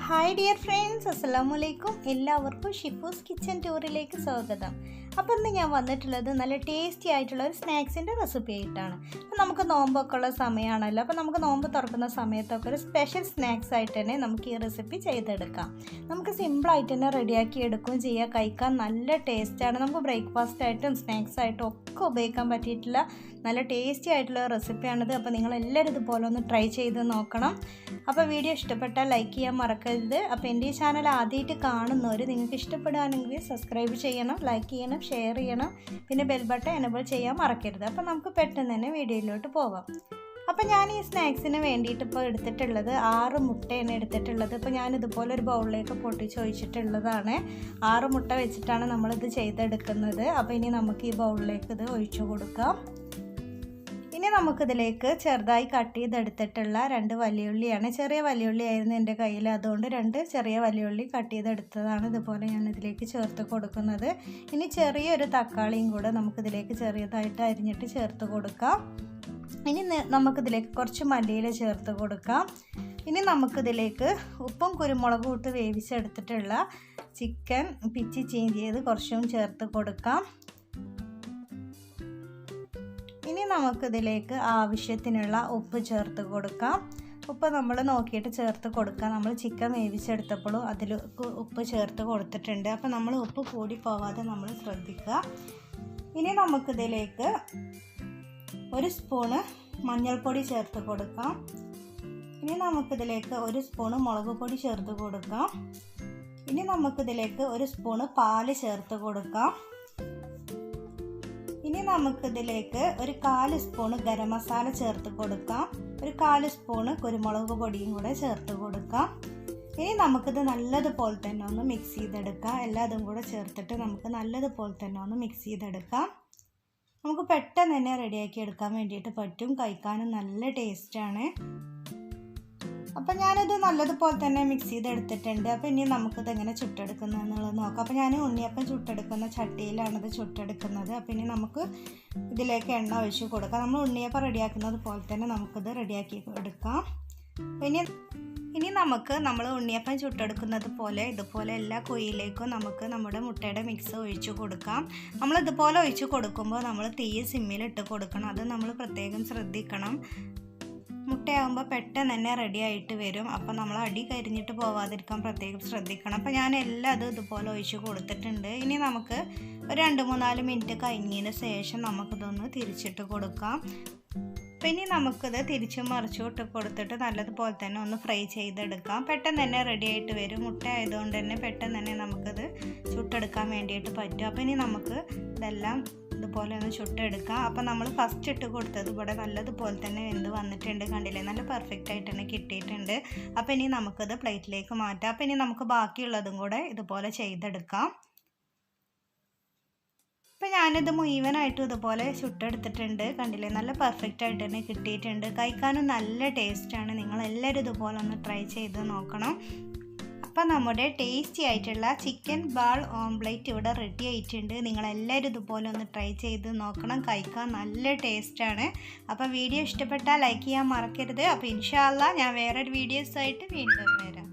Hi dear friends, അസ്സലാമു അലൈക്കും. എല്ലാവർക്കും ഷിഫൂസ് കിച്ചൻ ടൂറിലേക്ക് സ്വാഗതം. അപ്പോൾ ഇന്ന് ഞാൻ വന്നിട്ടുള്ളത് നല്ല ടേസ്റ്റി ആയിട്ടുള്ള ഒരു സ്നാക്സിൻ്റെ റെസിപ്പി ആയിട്ടാണ്. അപ്പോൾ നമുക്ക് നോമ്പൊക്കെ ഉള്ള സമയമാണല്ലോ. അപ്പോൾ നമുക്ക് നോമ്പ് തുറക്കുന്ന സമയത്തൊക്കെ ഒരു സ്പെഷ്യൽ സ്നാക്സ് ആയിട്ട് തന്നെ നമുക്ക് ഈ റെസിപ്പി ചെയ്തെടുക്കാം. നമുക്ക് സിമ്പിളായിട്ട് തന്നെ റെഡിയാക്കി എടുക്കുകയും ചെയ്യാം. കഴിക്കാൻ നല്ല ടേസ്റ്റാണ്. നമുക്ക് ബ്രേക്ക്ഫാസ്റ്റ് ആയിട്ടും സ്നാക്സ് ആയിട്ടും ഒക്കെ ഉപയോഗിക്കാൻ പറ്റിയിട്ടുള്ള നല്ല ടേസ്റ്റി ആയിട്ടുള്ള റെസിപ്പിയാണിത്. അപ്പോൾ നിങ്ങളെല്ലാവരും ഇതുപോലെ ഒന്ന് ട്രൈ ചെയ്ത് നോക്കണം. അപ്പോൾ വീഡിയോ ഇഷ്ടപ്പെട്ടാൽ ലൈക്ക് ചെയ്യാൻ മറക്കരുത്. അപ്പോൾ എൻ്റെ ഈ ചാനൽ ആദ്യമായിട്ട് കാണുന്നവർ നിങ്ങൾക്ക് ഇഷ്ടപ്പെടുകയാണെങ്കിൽ സബ്സ്ക്രൈബ് ചെയ്യണം, ലൈക്ക് ചെയ്യണം, ഷെയർ ചെയ്യണം, പിന്നെ ബെൽ ബട്ടൺ എനേബിൾ ചെയ്യാൻ മറക്കരുത്. അപ്പോൾ നമുക്ക് പെട്ടെന്ന് തന്നെ വീഡിയോയിലോട്ട് പോവാം. അപ്പോൾ ഞാൻ ഈ സ്നാക്സിന് വേണ്ടിയിട്ട് ഇപ്പോൾ എടുത്തിട്ടുള്ളത് 6 മുട്ടയാണ് എടുത്തിട്ടുള്ളത്. അപ്പോൾ ഞാനിതുപോലെ ഒരു ബൗളിലേക്ക് പൊട്ടിച്ചൊഴിച്ചിട്ടുള്ളതാണ്. 6 മുട്ട വെച്ചിട്ടാണ് നമ്മളിത് ചെയ്തെടുക്കുന്നത്. അപ്പോൾ ഇനി നമുക്ക് ഈ ബൗളിലേക്ക് ഇത് ഒഴിച്ചു കൊടുക്കാം. ഇനി നമുക്കിതിലേക്ക് ചെറുതായി കട്ട് ചെയ്തെടുത്തിട്ടുള്ള 2 വലിയുള്ളിയാണ്. ചെറിയ വലിയുള്ളി ആയിരുന്നു എൻ്റെ കയ്യിൽ, അതുകൊണ്ട് 2 ചെറിയ വലിയുള്ളി കട്ട് ചെയ്തെടുത്തതാണ്. ഇതുപോലെ ഞാൻ ഇതിലേക്ക് ചേർത്ത് കൊടുക്കുന്നത്. ഇനി ചെറിയൊരു തക്കാളിയും കൂടെ നമുക്കിതിലേക്ക് ചെറിയതായിട്ട് അരിഞ്ഞിട്ട് ചേർത്ത് കൊടുക്കാം. ഇനി നമുക്കിതിലേക്ക് കുറച്ച് മല്ലിയില ചേർത്ത് കൊടുക്കാം. ഇനി നമുക്കിതിലേക്ക് ഉപ്പും കുരുമുളകും ഇട്ട് വേവിച്ചെടുത്തിട്ടുള്ള ചിക്കൻ പിച്ചി ചീന്തിയത് കുറച്ചും ചേർത്ത് കൊടുക്കാം. ഇനി നമുക്കിതിലേക്ക് ആവശ്യത്തിനുള്ള ഉപ്പ് ചേർത്ത് കൊടുക്കാം. ഉപ്പ് നമ്മൾ നോക്കിയിട്ട് ചേർത്ത് കൊടുക്കാം. നമ്മൾ ചിക്കൻ വേവിച്ചെടുത്തപ്പോഴും അതിൽ ഉപ്പ് ചേർത്ത് കൊടുത്തിട്ടുണ്ട്. അപ്പോൾ നമ്മൾ ഉപ്പ് കൂടി പോവാതെ നമ്മൾ ശ്രദ്ധിക്കുക. ഇനി നമുക്കിതിലേക്ക് 1 സ്പൂണ് മഞ്ഞൾപ്പൊടി ചേർത്ത് കൊടുക്കാം. ഇനി നമുക്കിതിലേക്ക് 1 സ്പൂണ് മുളക് പൊടി ചേർത്ത് കൊടുക്കാം. ഇനി നമുക്കിതിലേക്ക് 1 സ്പൂണ് പാല് ചേർത്ത് കൊടുക്കാം. ഇനി നമുക്കിതിലേക്ക് 1/4 സ്പൂണ് ഗരം മസാല ചേർത്ത് കൊടുക്കാം. 1/4 സ്പൂണ് കുരുമുളക് പൊടിയും കൂടെ ചേർത്ത് കൊടുക്കാം. ഇനി നമുക്കിത് നല്ലതുപോലെ തന്നെ ഒന്ന് മിക്സ് ചെയ്തെടുക്കാം. എല്ലാതും കൂടെ ചേർത്തിട്ട് നമുക്ക് നല്ലതുപോലെ തന്നെ ഒന്ന് മിക്സ് ചെയ്തെടുക്കാം. നമുക്ക് പെട്ടെന്ന് തന്നെ റെഡിയാക്കി എടുക്കാൻ വേണ്ടിയിട്ട് പറ്റും. കഴിക്കാനും നല്ല ടേസ്റ്റാണ്. അപ്പം ഞാനിത് നല്ലതുപോലെ തന്നെ മിക്സ് ചെയ്തെടുത്തിട്ടുണ്ട്. അപ്പോൾ ഇനി നമുക്കിത് എങ്ങനെ ചുട്ടെടുക്കുന്നത് എന്നുള്ളത് നോക്കാം. അപ്പോൾ ഞാൻ ഉണ്ണിയപ്പം ചുട്ടെടുക്കുന്ന ചട്ടിയിലാണിത് ചുട്ടെടുക്കുന്നത്. അപ്പോൾ ഇനി നമുക്ക് ഇതിലേക്ക് എണ്ണ ഒഴിച്ച് കൊടുക്കാം. നമ്മൾ ഉണ്ണിയപ്പം റെഡിയാക്കുന്നത് പോലെ തന്നെ നമുക്കിത് റെഡിയാക്കി എടുക്കാം. ഇനി നമുക്ക് നമ്മൾ ഉണ്ണിയപ്പം ചുട്ടെടുക്കുന്നത് പോലെ ഇതുപോലെ എല്ലാ കുഴിയിലേക്കും നമുക്ക് നമ്മുടെ മുട്ടയുടെ മിക്സ് ഒഴിച്ച് കൊടുക്കാം. നമ്മൾ ഇതുപോലെ ഒഴിച്ച് കൊടുക്കുമ്പോൾ നമ്മൾ തീ സിമ്മിലിട്ട് കൊടുക്കണം. അത് നമ്മൾ പ്രത്യേകം ശ്രദ്ധിക്കണം. മുട്ടയാകുമ്പോൾ പെട്ടെന്ന് തന്നെ റെഡി ആയിട്ട് വരും. അപ്പോൾ നമ്മൾ അടി കരിഞ്ഞിട്ട് പോവാതിരിക്കാൻ പ്രത്യേകം ശ്രദ്ധിക്കണം. അപ്പോൾ ഞാൻ എല്ലാം അത് ഇതുപോലെ ഒഴിച്ച് കൊടുത്തിട്ടുണ്ട്. ഇനി നമുക്ക് ഒരു 2-3-4 മിനിറ്റ് കഴിഞ്ഞതിന് ശേഷം നമുക്കിതൊന്ന് തിരിച്ചിട്ട് കൊടുക്കാം. അപ്പോൾ ഇനി നമുക്കിത് തിരിച്ചും മറിച്ചും ഇട്ട് കൊടുത്തിട്ട് നല്ലതുപോലെ തന്നെ ഒന്ന് ഫ്രൈ ചെയ്തെടുക്കാം. പെട്ടെന്ന് തന്നെ റെഡി ആയിട്ട് വരും. മുട്ട ആയതുകൊണ്ട് തന്നെ പെട്ടെന്ന് തന്നെ നമുക്കിത് ചുട്ടെടുക്കാൻ വേണ്ടിയിട്ട് പറ്റും. അപ്പോൾ ഇനി നമുക്ക് ഇതെല്ലാം ഇതുപോലെ ഒന്ന് ചുട്ടെടുക്കാം. അപ്പോൾ നമ്മൾ ഫസ്റ്റ് ഇട്ട് കൊടുത്തത് ഇവിടെ നല്ലതുപോലെ തന്നെ വെന്ത് വന്നിട്ടുണ്ട്. കണ്ടില്ലേ, നല്ല പെർഫെക്റ്റ് ആയിട്ട് തന്നെ കിട്ടിയിട്ടുണ്ട്. അപ്പോൾ ഇനി നമുക്കിത് പ്ലേറ്റിലേക്ക് മാറ്റാം. അപ്പോൾ ഇനി നമുക്ക് ബാക്കിയുള്ളതും കൂടെ ഇതുപോലെ ചെയ്തെടുക്കാം. അപ്പോൾ ഞാനിത് മുഴുവനായിട്ടും ഇതുപോലെ ചുട്ടെടുത്തിട്ടുണ്ട്. കണ്ടില്ലേ, നല്ല പെർഫെക്റ്റ് ആയിട്ട് തന്നെ കിട്ടിയിട്ടുണ്ട്. കഴിക്കാനും നല്ല ടേസ്റ്റാണ്. നിങ്ങളെല്ലാവരും ഇതുപോലെ ഒന്ന് ട്രൈ ചെയ്ത് നോക്കണം. അപ്പോൾ നമ്മുടെ ടേസ്റ്റി ആയിട്ടുള്ള ചിക്കൻ ബാൾ ഓംപ്ലേറ്റ് ഇവിടെ റെഡി ആയിട്ടുണ്ട്. നിങ്ങളെല്ലാവരും ഇതുപോലെ ഒന്ന് ട്രൈ ചെയ്ത് നോക്കണം. കഴിക്കാൻ നല്ല ടേസ്റ്റാണ്. അപ്പോൾ വീഡിയോ ഇഷ്ടപ്പെട്ടാൽ ലൈക്ക് ചെയ്യാൻ മറക്കരുത്. അപ്പോൾ ഇൻഷാ അല്ലാഹ് ഞാൻ വേറൊരു വീഡിയോസായിട്ട് വീണ്ടും വരാം.